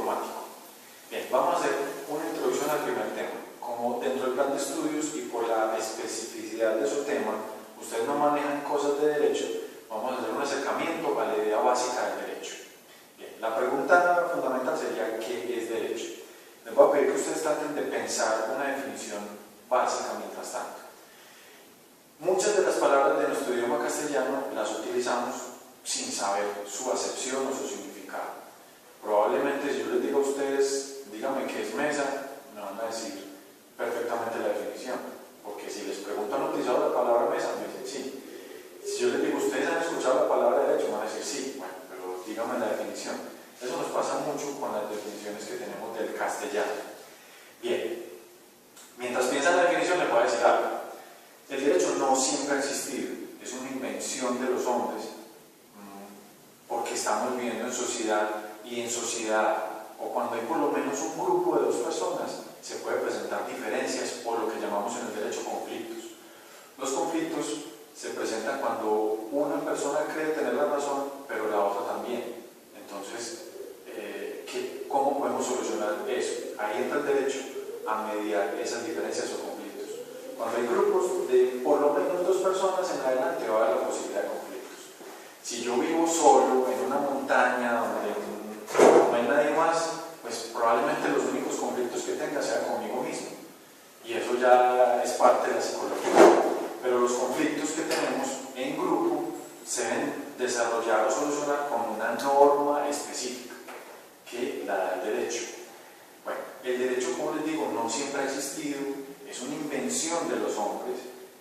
informático. Bien, vamos a hacer una introducción al primer tema. Como dentro del plan de estudios y por la especificidad de su tema, ustedes no manejan cosas de derecho, vamos a hacer un acercamiento a la idea básica del derecho. Bien, la pregunta fundamental sería, ¿qué es derecho? Les voy a pedir que ustedes traten de pensar una definición básica mientras tanto. Muchas de las palabras de nuestro idioma castellano las utilizamos sin saber su acepción o su significado. Probablemente si yo les digo a ustedes, díganme qué es mesa, me van a decir perfectamente la definición, porque si les pregunto, ¿han utilizado la palabra mesa? Me dicen sí. Si yo les digo, ¿ustedes han escuchado la palabra derecho? Me van a decir sí, bueno, pero díganme la definición. Eso nos pasa mucho con las definiciones que tenemos del castellano. Bien, mientras piensan la definición les voy a decir algo. El derecho no siempre ha existido, es una invención de los hombres, porque estamos viviendo en sociedad, y en sociedad, o cuando hay por lo menos un grupo de dos personas, se puede presentar diferencias o lo que llamamos en el derecho conflictos. Los conflictos se presentan cuando una persona cree tener la razón, pero la otra también. Entonces, ¿cómo podemos solucionar eso? Ahí entra el derecho a mediar esas diferencias o conflictos. Cuando hay grupos de por lo menos dos personas en adelante, va a haber la posibilidad de conflictos. Si yo vivo solo en una montaña donde no hay nadie más, pues probablemente los únicos conflictos que tenga sean conmigo mismo. Y eso ya es parte de la psicología. Pero los conflictos que tenemos en grupo se deben desarrollar o solucionar con una norma específica que la da el derecho. Bueno, el derecho, como les digo, no siempre ha existido, es una invención de los hombres,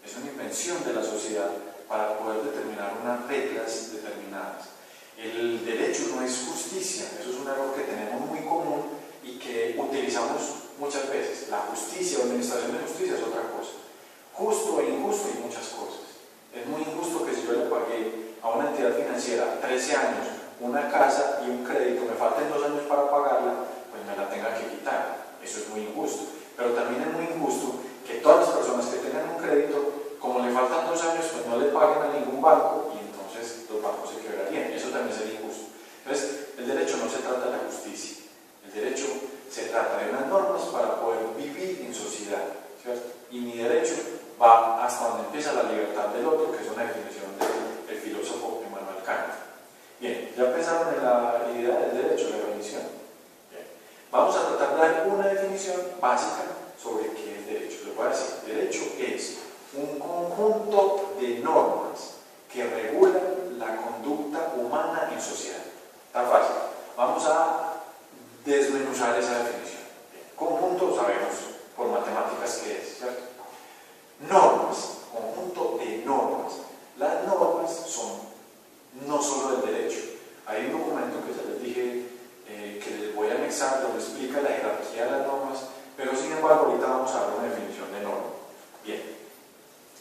es una invención de la sociedad para poder determinar unas reglas determinadas. El derecho no es justicia, eso es un error que tenemos muy común y que utilizamos muchas veces. La justicia o administración de justicia es otra cosa. Justo e injusto y muchas cosas. Es muy injusto que si yo le pagué a una entidad financiera 13 años una casa y un crédito, me falten 2 años para pagarla, pues me la tenga que quitar. Eso es muy injusto. Pero también es muy injusto que todas las personas que tengan un crédito, como le faltan 2 años, pues no le paguen a ningún banco y entonces los bancos se quebrarían. Eso también sería injusto. Entonces, el derecho no se trata de la justicia. El derecho se trata de unas normas para poder vivir en sociedad, ¿cierto? Y mi derecho va hasta donde empieza la libertad del otro, que es una definición del filósofo Immanuel Kant. Bien, ya pensaron en la idea del derecho, la definición. Bien. Vamos a tratar de dar una definición básica sobre qué es derecho. Les voy a decir, derecho es un conjunto de normas que regulan la conducta humana en sociedad. Está fácil. Vamos a desmenuzar esa definición. Bien. Conjunto, sabemos por matemáticas qué es, ¿cierto? Normas, conjunto de normas. Las normas son no solo del derecho. Hay un documento que ya les dije que les voy a anexar donde explica la jerarquía de las normas, pero sin embargo ahorita vamos a dar una definición de norma. Bien,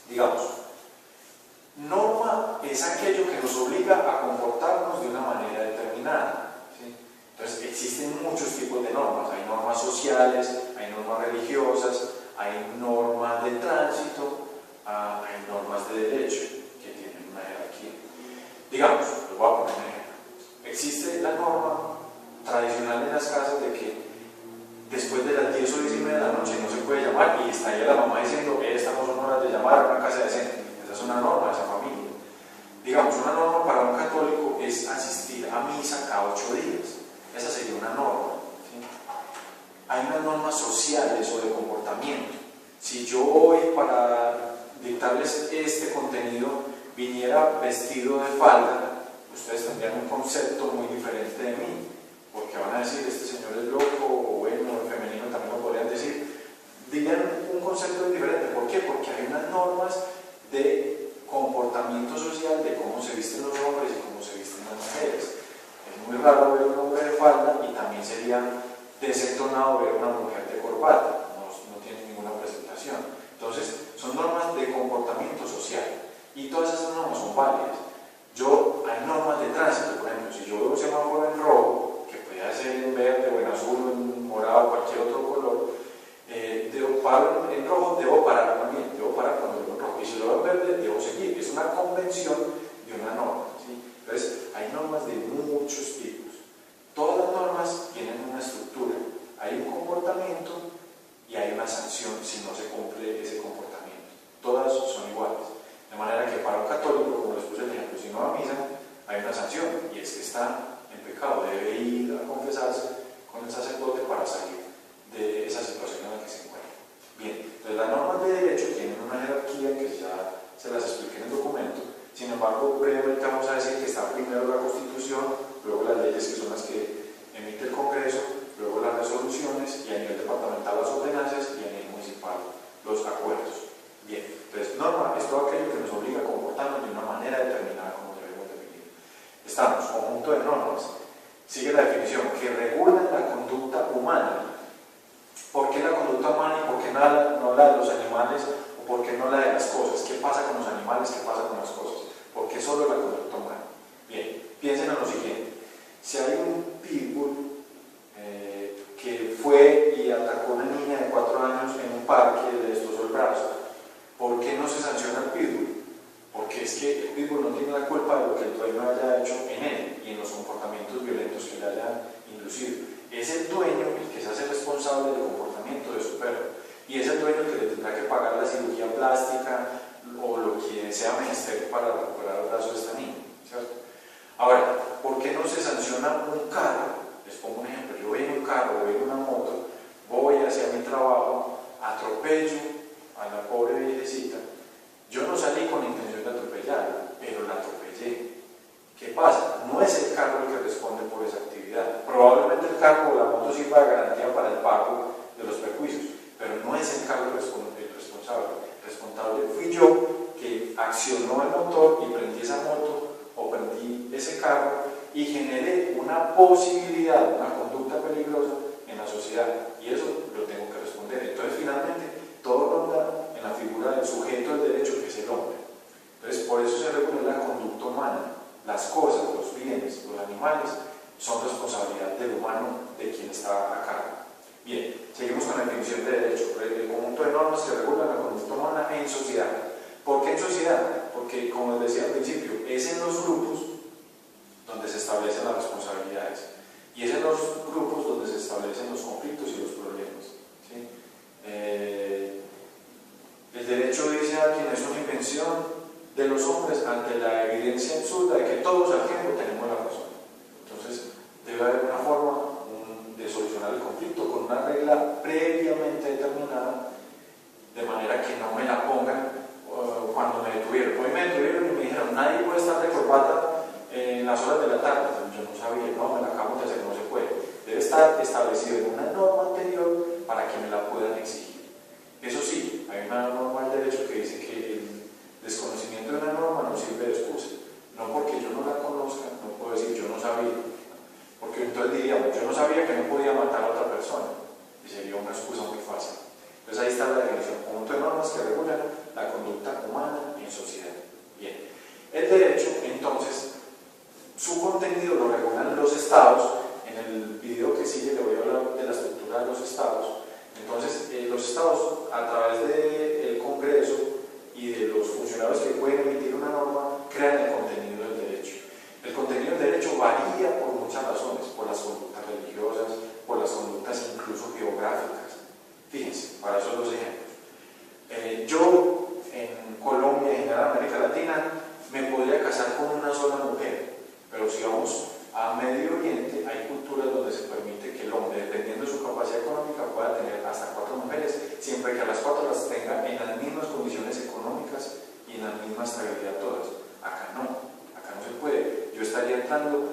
digamos, norma es aquello que nos obliga a comportarnos de una manera determinada, ¿sí? Entonces existen muchos tipos de normas. Hay normas sociales, hay normas religiosas, hay normas de tránsito, hay normas de derecho que tienen una jerarquía. Digamos, les voy a poner un ejemplo. Existe la norma tradicional en las casas de que después de las 10 o 10 y media de la noche no se puede llamar, y está ahí la mamá diciendo que estas no son horas de llamar a una casa decente. Esa es una norma de esa familia. Digamos, una norma para un católico es asistir a misa cada 8 días. Esa sería una norma, ¿sí? Hay unas normas sociales o de comportamiento. Si yo hoy, para dictarles este contenido, viniera vestido de falda, ustedes tendrían un concepto muy diferente de mí, porque van a decir, este señor es loco, o bueno, el femenino también lo podrían decir. Dirían un concepto diferente. ¿Por qué? Porque hay unas normas de comportamiento social, de cómo se visten los hombres y cómo se visten las mujeres. Es muy raro ver un hombre de falda, y también sería desentonado ver una mujer de corbata. No tiene ninguna presentación. Entonces, son normas de comportamiento social, y todas esas normas son válidas. Hay normas de tránsito, por ejemplo, si yo veo un semáforo en rojo, que puede ser en verde o en azul o en morado o cualquier otro color, paro en rojo, debo parar también, debo parar cuando veo en rojo, y si lo veo en verde, debo seguir. Es una convención de una norma, ¿sí? Entonces, hay normas de muchos tipos. Todas las normas tienen una le atacó a una niña de 4 años en un parque y le destrozó el brazo. ¿Por qué no se sanciona al pitbull? Porque es que el pitbull no tiene la culpa de lo que el dueño haya hecho en él y en los comportamientos violentos que le haya inducido. Es el dueño el que se hace responsable del comportamiento de su perro. Y es el dueño el que le tendrá que pagar la cirugía plástica o lo que sea menester para recuperar el brazo de esta niña, ¿cierto? Ahora, ¿por qué no se sanciona un carro? Les pongo un ejemplo. Yo voy en un carro, voy en una moto, voy hacia mi trabajo, atropello a la pobre viejecita. Yo no salí con la intención de atropellarla, pero la atropellé. ¿Qué pasa? No es el carro el que responde por esa actividad. Probablemente el carro o la moto sirva de garantía para el pago de los perjuicios, pero no es el carro el responsable. El responsable fui yo, que accionó el motor y prendí esa moto o prendí ese carro y generé una posibilidad, una conducta peligrosa en la sociedad, y eso lo tengo que responder. Entonces, finalmente, todo ronda en la figura del sujeto del derecho, que es el hombre. Entonces, por eso se regula la conducta humana. Las cosas, los bienes, los animales son responsabilidad del humano, de quien está a cargo. Bien, seguimos con la definición de derecho. El conjunto de normas que regulan la conducta humana en sociedad. ¿Por qué en sociedad? Porque, como les decía al principio, es en los grupos donde se establecen las responsabilidades, y es en los grupos donde se establecen los conflictos y los problemas, ¿sí? El derecho dice a quien es una invención de los hombres ante la evidencia absurda de que todos al tiempo tenemos la razón. Entonces, debe haber una forma de solucionar el conflicto con una regla previamente determinada, de manera que no me la pongan cuando me detuvieron. Hoy me detuvieron y me dijeron, nadie puede estar de corbata en las horas de la tarde. Yo no sabía, no, me la acabo de hacer, no se puede. Debe estar establecido en una norma anterior para que me la puedan exigir. Eso sí, hay una norma del derecho que dice que el desconocimiento de una norma no sirve de excusa. No porque yo no la conozca, no puedo decir yo no sabía. Porque entonces diríamos, yo no sabía que no podía matar a otra persona. Y sería una excusa muy fácil. Entonces ahí está la definición, conjunto de normas que regulan la conducta humana en sociedad. Bien, el derecho, entonces, su contenido lo regulan los estados. En el video que sigue le voy a hablar de la estructura de los estados. Entonces, los estados, a través del Congreso y de los funcionarios que pueden emitir una norma, crean el contenido del derecho. El contenido del derecho varía por muchas razones, por las conductas religiosas, por las conductas incluso geográficas. Fíjense, para esos dos ejemplos. Yo, en Colombia y en general América Latina, me podría casar con una sola mujer, pero si vamos a Medio Oriente, hay culturas donde se permite que el hombre, dependiendo de su capacidad económica, pueda tener hasta 4 mujeres, siempre que a las 4 las tenga en las mismas condiciones económicas y en la misma estabilidad todas. Acá no se puede. Yo estaría entrando,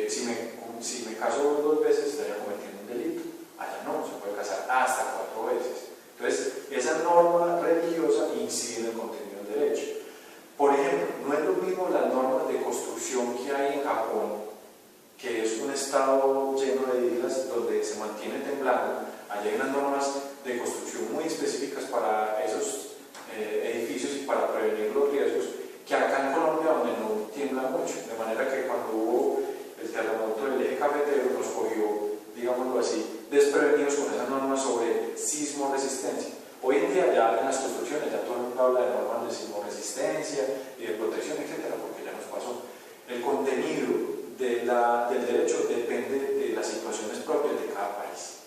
si me caso 2 veces, estaría cometiendo un delito. Allá no, se puede casar hasta 4 veces. Entonces, esa norma religiosa incide en el contenido del derecho. Por ejemplo, no es lo mismo las normas de construcción que hay en Japón, que es un estado lleno de islas donde se mantiene temblando. Allá hay unas normas de construcción muy específicas para esos edificios y para prevenir los riesgos, que acá en Colombia, donde no tiembla mucho. De manera que cuando hubo el terremoto del eje cafetero, nos cogió, digámoslo así, desprevenidos con esas normas sobre sismo resistencia. Hoy en día ya en las construcciones ya todo el mundo habla de normas de sismo resistencia y de protección, etcétera, porque ya nos pasó. El contenido del derecho depende de las situaciones propias de cada país.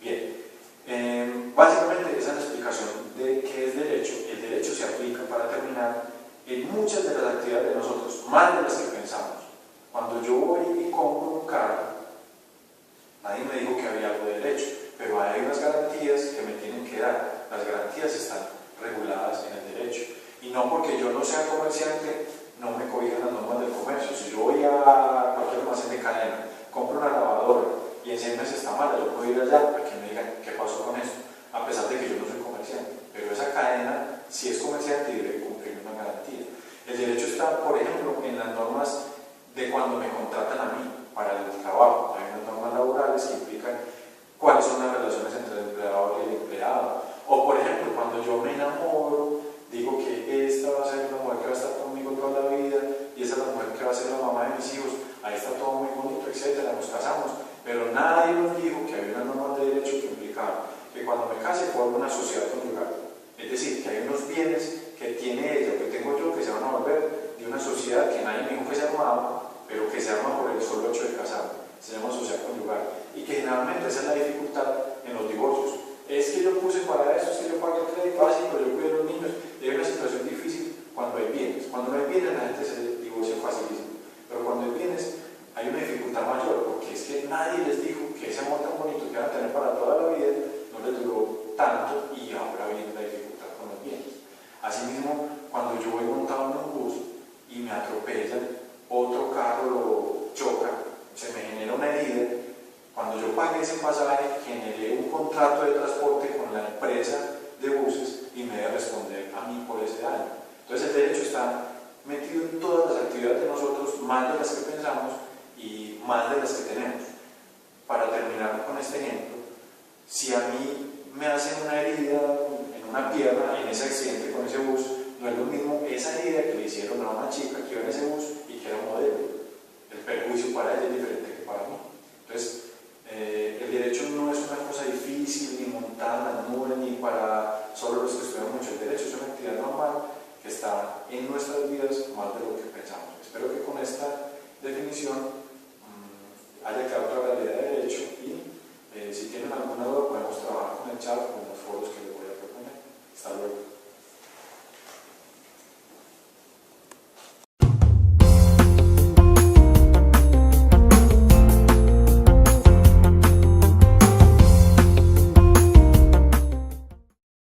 Bien, básicamente esa es la explicación de qué es derecho. El derecho se aplica, para terminar, en muchas de las actividades de nosotros, más de las que pensamos. Cuando yo voy y compro un carro, nadie me dijo que había algo de derecho, pero hay unas garantías que me tienen que dar. Las garantías están reguladas en el derecho. Y no porque yo no sea comerciante, no me cobijan las normas del comercio. Si yo voy a cualquier almacén de cadena, compro una lavadora y en 6 meses está mala, yo puedo ir allá a que me digan qué pasó con eso, a pesar de que yo no soy comerciante. Pero esa cadena, si es comerciante, debe cumplir una garantía. El derecho está, por ejemplo, en las normas de cuando me contratan a mí para el trabajo. Hay unas normas laborales que implican cuáles son las relaciones entre el empleador y el empleado. O, por ejemplo, cuando yo me enamoro, digo que esta va a ser una mujer que va a estar conmigo toda la vida y esa es la mujer que va a ser la mamá de mis hijos. Ahí está todo muy bonito, etcétera, nos casamos. Pero nadie nos dijo que había unas normas de derecho que implicaban se vuelve una sociedad conyugal. Es decir, que hay unos bienes que tiene ella o que tengo yo que se van a volver de una sociedad que nadie me dijo que se armaba, pero que se arma por el solo hecho de casarme. Se llama sociedad conyugal. Y que generalmente esa es la dificultad en los divorcios. Es que yo puse para eso, es que yo pagué el crédito básico, yo cuido a los niños. Y hay una situación difícil cuando hay bienes. Cuando no hay bienes la gente se divorcia facilísimo. Pero cuando hay bienes hay una dificultad mayor, porque es que nadie les dijo que ese amor tan bonito que van a tener para toda la vida no les duró tanto y ahora viene la dificultad con los bienes. Asimismo, cuando yo voy montado en un bus y me atropellan, otro carro lo choca, se me genera una herida. Cuando yo pagué ese pasaje, generé un contrato de transporte con la empresa de buses y me debe responder a mí por ese daño. Entonces el derecho está metido en todas las actividades de nosotros, más de las que pensamos y más de las que tenemos. Para terminar con este ejemplo, si a mí me hacen una herida en una pierna en ese accidente con ese bus, no es lo mismo esa herida que le hicieron a una chica que iba en ese bus y que era modelo. El perjuicio para ella es diferente que para mí. Entonces, el derecho no es una cosa difícil, ni montada en las nubes, ni para solo los que estudian mucho. El derecho es una actividad normal que está en nuestras vidas más de lo que pensamos. Espero que con esta definición haya quedado clara la idea de